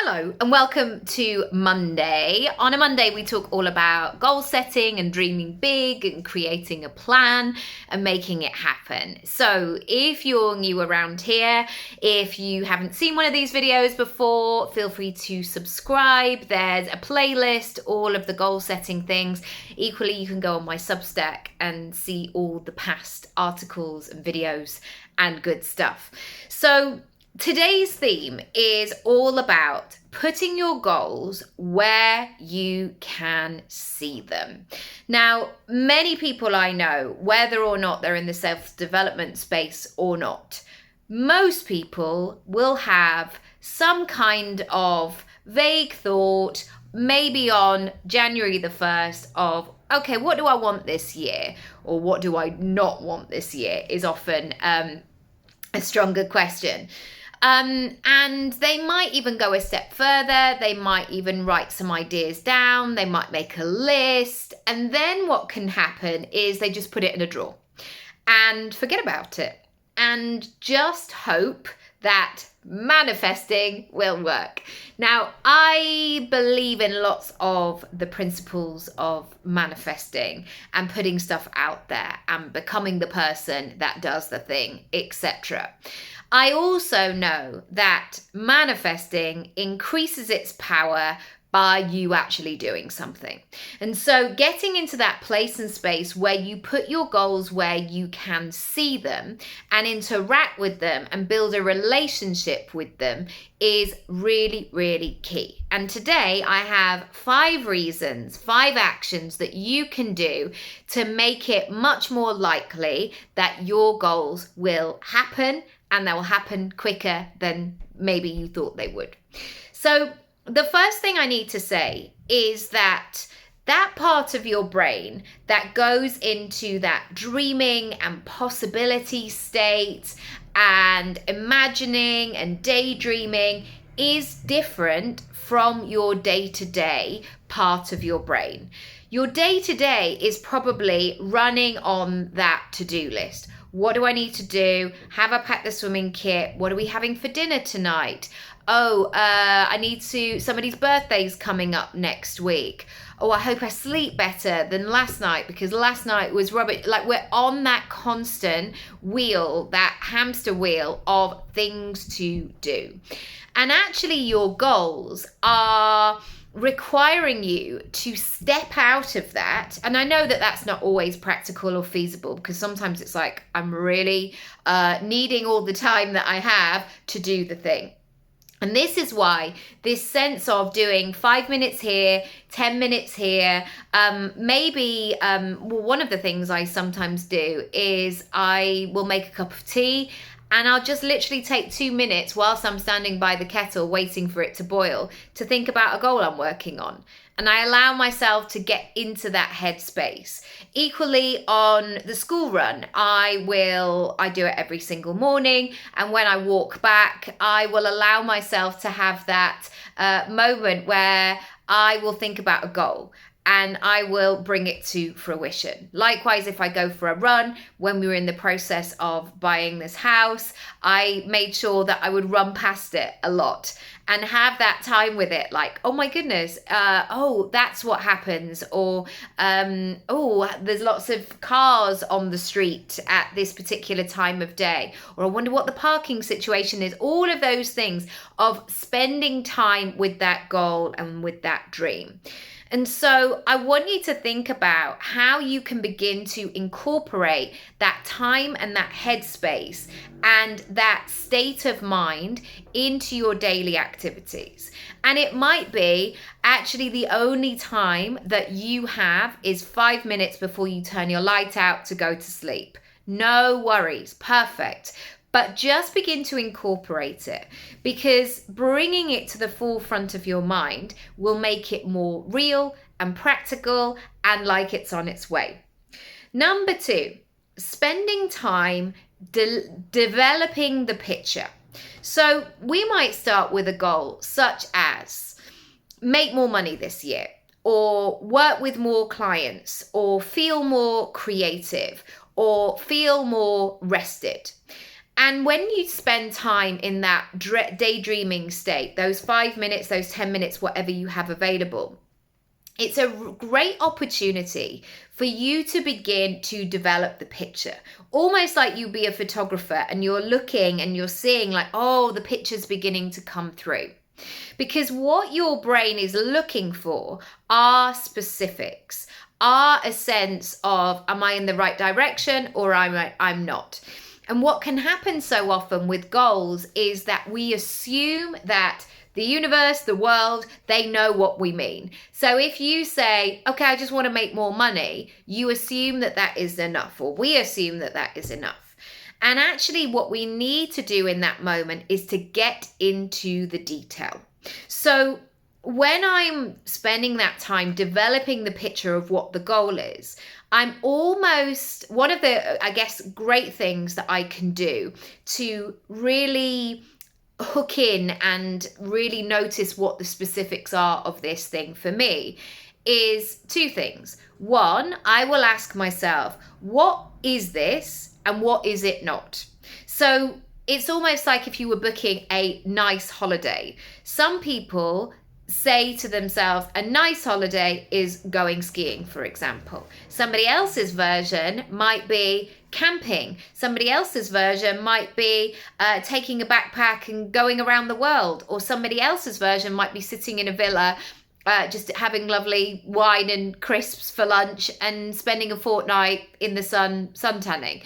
Hello and welcome to Monday. On a Monday, we talk all about goal setting and dreaming big and creating a plan and making it happen. So if you're new around here, if you haven't seen one of these videos before, feel free to subscribe. There's a playlist, all of the goal setting things. Equally, you can go on my Substack and see all the past articles and videos and good stuff. So today's theme is all about putting your goals where you can see them. Now, many people I know, whether or not they're in the self-development space or not, most people will have some kind of vague thought, maybe on January the 1st of, okay, what do I want this year? Or what do I not want this year is often a stronger question. And they might even go a step further. They might even write some ideas down. They might make a list. And then what can happen is they just put it in a drawer and forget about it and just hope that manifesting will work. Now, I believe in lots of the principles of manifesting and putting stuff out there and becoming the person that does the thing, etc. I also know that manifesting increases its power by you actually doing something. And so getting into that place and space where you put your goals where you can see them and interact with them and build a relationship with them is really, really key. And today I have 5 reasons, 5 actions that you can do to make it much more likely that your goals will happen, and they will happen quicker than maybe you thought they would. So the first thing I need to say is that part of your brain that goes into that dreaming and possibility state and imagining and daydreaming is different from your day-to-day part of your brain. Your day-to-day is probably running on that to-do list. What do I need to do? Have I packed the swimming kit? What are we having for dinner tonight? Oh, I need to, somebody's birthday's coming up next week. Oh, I hope I sleep better than last night because last night was rubbish. Like, we're on that constant wheel, that hamster wheel of things to do. And actually your goals are requiring you to step out of that. And I know that that's not always practical or feasible because sometimes it's like I'm really needing all the time that I have to do the thing. And this is why this sense of doing 5 minutes here, 10 minutes here, one of the things I sometimes do is I will make a cup of tea and I'll just literally take 2 minutes whilst I'm standing by the kettle waiting for it to boil to think about a goal I'm working on. And I allow myself to get into that headspace. Equally on the school run, I do it every single morning. And when I walk back, I will allow myself to have that moment where I will think about a goal and I will bring it to fruition. Likewise, if I go for a run, when we were in the process of buying this house, I made sure that I would run past it a lot and have that time with it, like, oh my goodness, that's what happens, or there's lots of cars on the street at this particular time of day, or I wonder what the parking situation is. All of those things of spending time with that goal and with that dream. And so I want you to think about how you can begin to incorporate that time and that headspace and that state of mind into your daily activities. And it might be actually the only time that you have is 5 minutes before you turn your light out to go to sleep. No worries, perfect. But just begin to incorporate it, because bringing it to the forefront of your mind will make it more real and practical and like it's on its way. Number 2, spending time developing the picture. So we might start with a goal such as make more money this year, or work with more clients, or feel more creative, or feel more rested. And when you spend time in that daydreaming state, those 5 minutes, those 10 minutes, whatever you have available, it's a great opportunity for you to begin to develop the picture. Almost like you be a photographer and you're looking and you're seeing like, oh, the picture's beginning to come through. Because what your brain is looking for are specifics, are a sense of, am I in the right direction or I'm not? And what can happen so often with goals is that we assume that the universe, the world, they know what we mean. So if you say, okay, I just want to make more money, you assume that that is enough, or we assume that that is enough. And actually what we need to do in that moment is to get into the detail. So when I'm spending that time developing the picture of what the goal is, I'm almost, one of the, I guess, great things that I can do to really hook in and really notice what the specifics are of this thing for me is two things. One, I will ask myself, what is this and what is it not? So it's almost like if you were booking a nice holiday. Some people say to themselves, a nice holiday is going skiing, for example. Somebody else's version might be camping. Somebody else's version might be taking a backpack and going around the world. Or somebody else's version might be sitting in a villa, just having lovely wine and crisps for lunch and spending a fortnight in the sun tanning.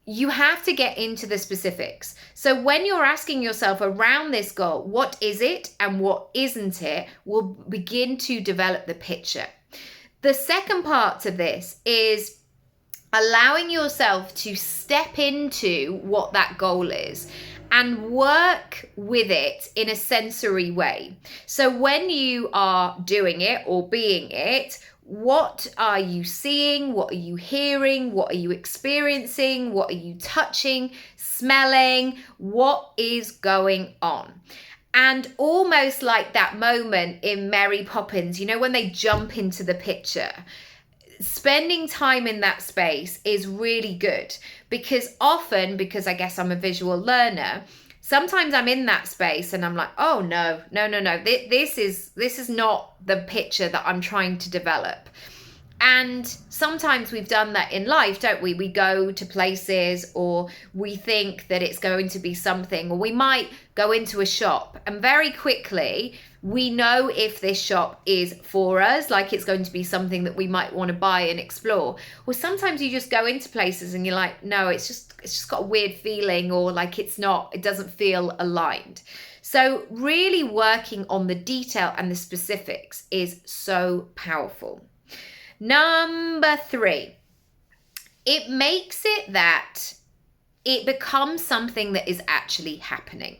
You have to get into the specifics. So when you're asking yourself around this goal, what is it and what isn't it, will begin to develop the picture. The second part to this is allowing yourself to step into what that goal is and work with it in a sensory way. So when you are doing it or being it, what are you seeing? What are you hearing? What are you experiencing? What are you touching, smelling? What is going on? And almost like that moment in Mary Poppins, you know, when they jump into the picture, spending time in that space is really good because often, because I guess I'm a visual learner, sometimes I'm in that space and I'm like, oh no. This is not the picture that I'm trying to develop. And sometimes we've done that in life, don't we? We go to places or we think that it's going to be something, or we might go into a shop and very quickly we know if this shop is for us, like it's going to be something that we might want to buy and explore. Or sometimes you just go into places and you're like, no, it's just got a weird feeling, or like it doesn't feel aligned. So really working on the detail and the specifics is so powerful. Number 3, it makes it that it becomes something that is actually happening.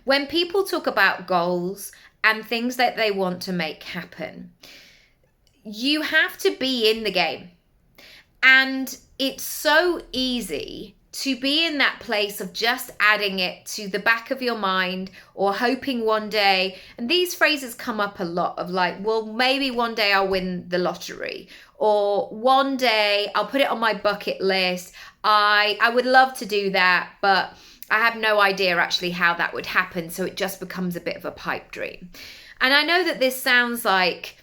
When people talk about goals and things that they want to make happen, you have to be in the game. And it's so easy to be in that place of just adding it to the back of your mind or hoping one day, and these phrases come up a lot of like, well, maybe one day I'll win the lottery, or one day I'll put it on my bucket list. I would love to do that, but I have no idea actually how that would happen. So it just becomes a bit of a pipe dream. And I know that this sounds like,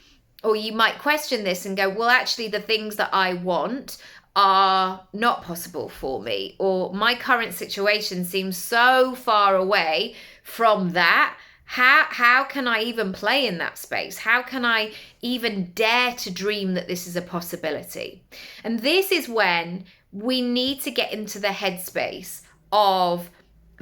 or you might question this and go, well, actually the things that I want are not possible for me, or my current situation seems so far away from that. How can I even play in that space? How can I even dare to dream that this is a possibility? And this is when we need to get into the headspace of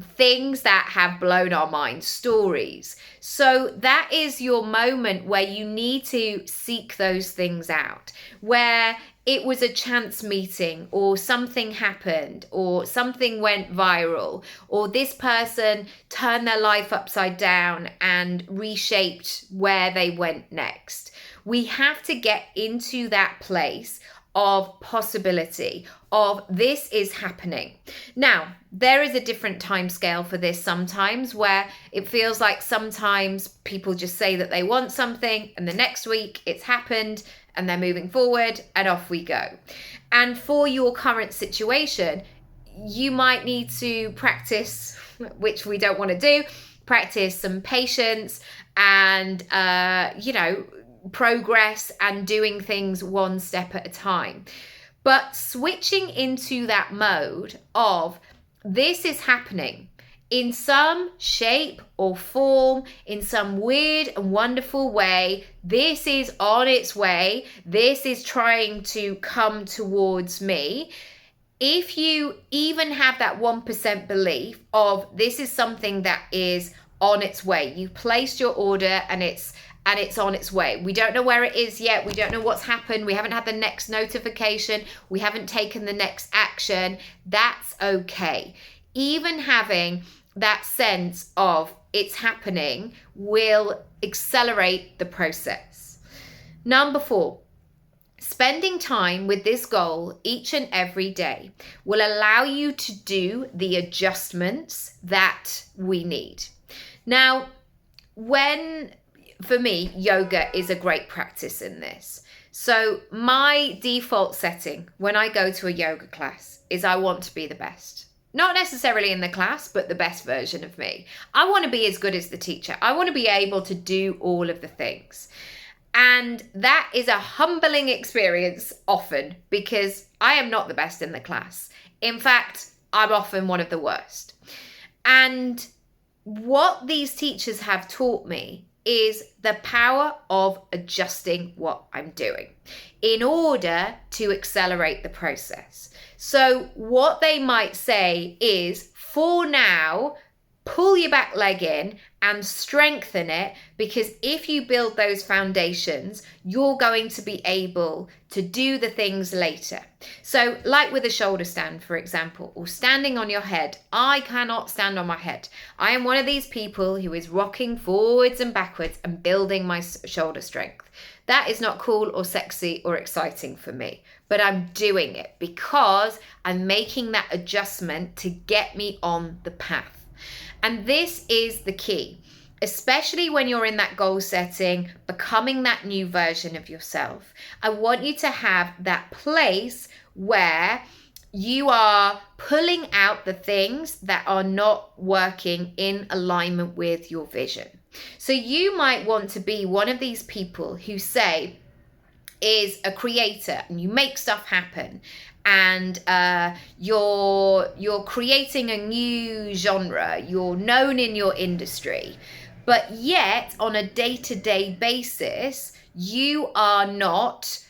things that have blown our minds, stories. So that is your moment where you need to seek those things out, where it was a chance meeting, or something happened, or something went viral, or this person turned their life upside down and reshaped where they went next. We have to get into that place of possibility, of this is happening. Now, there is a different time scale for this sometimes, where it feels like sometimes people just say that they want something and the next week it's happened and they're moving forward and off we go. And for your current situation, you might need to practice, which we don't want to do, practice some patience and, progress and doing things one step at a time. But switching into that mode of this is happening in some shape or form, in some weird and wonderful way, this is on its way, this is trying to come towards me. If you even have that 1% belief of this is something that is on its way, you placed your order and it's on its way. We don't know where it is yet. We don't know what's happened. We haven't had the next notification. We haven't taken the next action. That's okay. Even having that sense of it's happening will accelerate the process. Number 4, spending time with this goal each and every day will allow you to do the adjustments that we need. Now, for me, yoga is a great practice in this. So my default setting when I go to a yoga class is I want to be the best. Not necessarily in the class, but the best version of me. I want to be as good as the teacher. I want to be able to do all of the things. And that is a humbling experience often because I am not the best in the class. In fact, I'm often one of the worst. And what these teachers have taught me is the power of adjusting what I'm doing in order to accelerate the process. So what they might say is, for now, pull your back leg in and strengthen it, because if you build those foundations, you're going to be able to do the things later. So like with a shoulder stand, for example, or standing on your head. I cannot stand on my head. I am one of these people who is rocking forwards and backwards and building my shoulder strength. That is not cool or sexy or exciting for me, but I'm doing it because I'm making that adjustment to get me on the path. And this is the key, especially when you're in that goal setting, becoming that new version of yourself. I want you to have that place where you are pulling out the things that are not working in alignment with your vision. So you might want to be one of these people who say is a creator and you make stuff happen, and you're creating a new genre, you're known in your industry, but yet on a day-to-day basis, you are not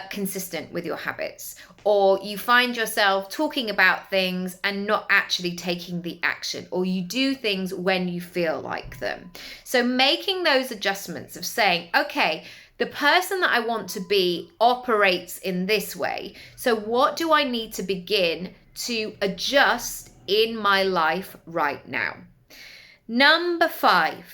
consistent with your habits, or you find yourself talking about things and not actually taking the action, or you do things when you feel like them. So making those adjustments of saying, okay, the person that I want to be operates in this way. So what do I need to begin to adjust in my life right now? Number 5,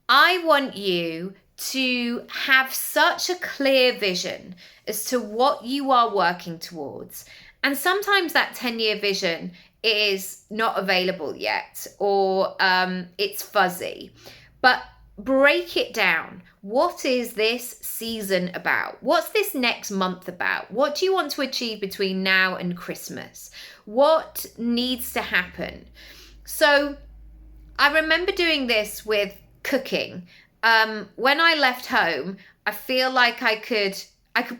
I want you to have such a clear vision as to what you are working towards. And sometimes that 10-year vision is not available yet, or it's fuzzy. But break it down. What is this season about? What's this next month about? What do you want to achieve between now and Christmas? What needs to happen? So I remember doing this with cooking. When I left home, I feel like I could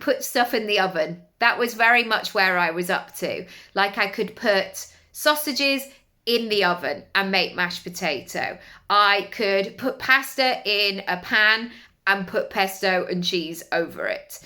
put stuff in the oven. That was very much where I was up to. Like I could put sausages in the oven and make mashed potato. I could put pasta in a pan and put pesto and cheese over it.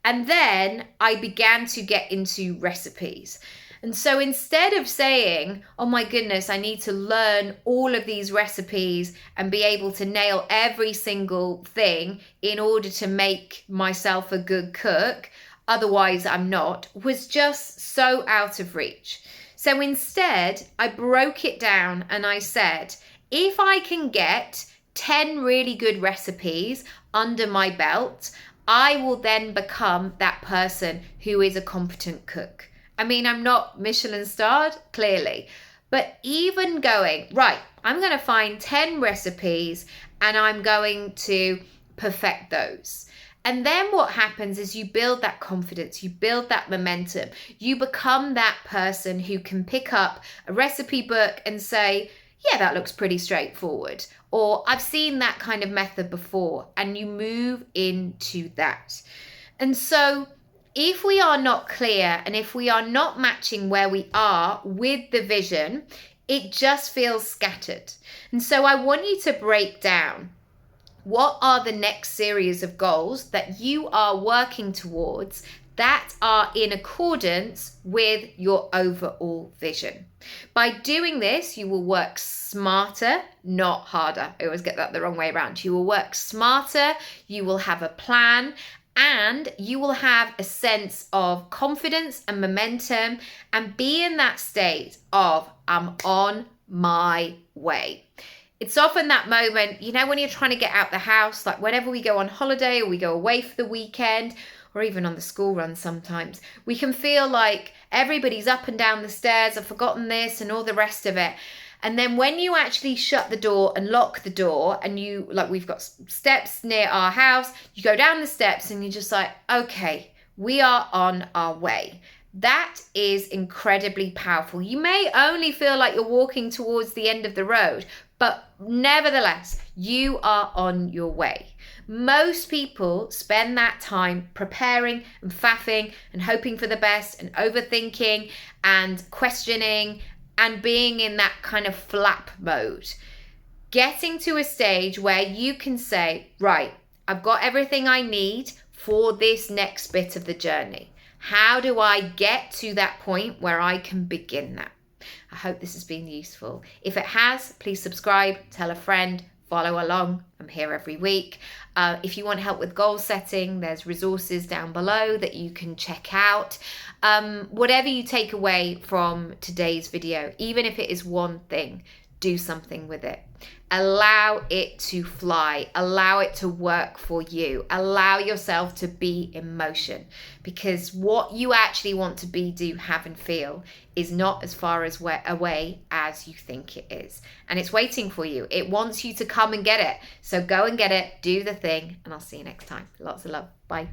And then I began to get into recipes. And so instead of saying, oh my goodness, I need to learn all of these recipes and be able to nail every single thing in order to make myself a good cook, otherwise I'm not, was just so out of reach. So instead, I broke it down and I said, if I can get 10 really good recipes under my belt, I will then become that person who is a competent cook. I mean, I'm not Michelin starred, clearly, but even going, right, I'm going to find 10 recipes and I'm going to perfect those. And then what happens is you build that confidence, you build that momentum, you become that person who can pick up a recipe book and say, yeah, that looks pretty straightforward. Or I've seen that kind of method before, and you move into that. And so if we are not clear and if we are not matching where we are with the vision, it just feels scattered. And so I want you to break down, what are the next series of goals that you are working towards that are in accordance with your overall vision? By doing this, you will work smarter, not harder. I always get that the wrong way around. You will work smarter, you will have a plan, and you will have a sense of confidence and momentum and be in that state of, I'm on my way. It's often that moment, when you're trying to get out the house, like whenever we go on holiday or we go away for the weekend, or even on the school run sometimes, we can feel like everybody's up and down the stairs, I've forgotten this and all the rest of it. And then when you actually shut the door and lock the door and we've got steps near our house, you go down the steps and you're just like, okay, we are on our way. That is incredibly powerful. You may only feel like you're walking towards the end of the road, but nevertheless, you are on your way. Most people spend that time preparing and faffing and hoping for the best and overthinking and questioning and being in that kind of flap mode. Getting to a stage where you can say, right, I've got everything I need for this next bit of the journey. How do I get to that point where I can begin that? I hope this has been useful. If it has, please subscribe, tell a friend, follow along. I'm here every week. If you want help with goal setting, there's resources down below that you can check out. Whatever you take away from today's video, even if it is one thing, do something with it. Allow it to fly. Allow it to work for you. Allow yourself to be in motion, because what you actually want to be, do, have, and feel is not as far away as you think it is. And it's waiting for you. It wants you to come and get it. So go and get it, do the thing, and I'll see you next time. Lots of love. Bye.